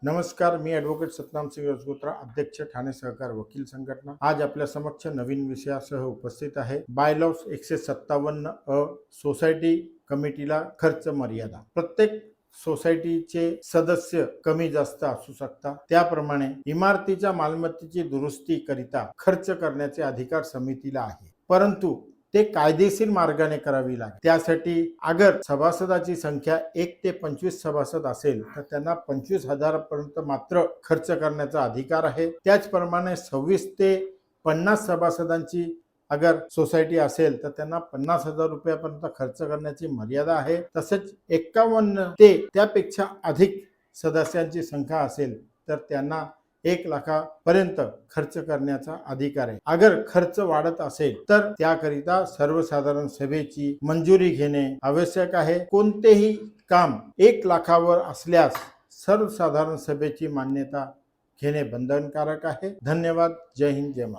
नमस्कार, मी ॲडव्होकेट सतनाम सिंग राजगोत्रा, अध्यक्ष ठाणे सहकार वकील संघटना। आज आपल्या समक्ष नवीन विषयासह उपस्थित आहे। बायलॉज 157 अ सोसायटी कमिटीला खर्च मर्यादा। प्रत्येक सोसायटीचे सदस्य कमी जास्त असू शकतात। त्याप्रमाणे इमारतीच्या मालमत्तेची दुरुस्ती करिता खर्च करण्याचे अधिकार समितीला आहे, परंतु ते कायदेशीर मार्गाने करावी लागेल। त्यासाठी अगर सभासदाची संख्या 1 ते 25 सभासद असेल तर त्यांना 25,000 पर्यंत मात्र खर्च करण्याचा अधिकार आहे। त्याचप्रमाणे 26 ते 50 सभासदांची अगर सोसायटी असेल तर त्यांना 50,000 रुपयापर्यंत खर्च करण्याची मर्यादा आहे। तसेच 51 ते त्यापेक्षा अधिक सदस्यांची संख्या असेल तर त्यांना 1 लाखापर्यंत खर्च करण्याचा अधिकार आहे। अगर खर्च वाढत असेल तर त्याकरिता सर्वसाधारण सभेची मंजुरी घेणे आवश्यक आहे। कोणतेही काम 1 लाखावर असल्यास सर्वसाधारण सभेची मान्यता घेणे बंधनकारक आहे। धन्यवाद। जय हिंद, जय महाराष्ट्र।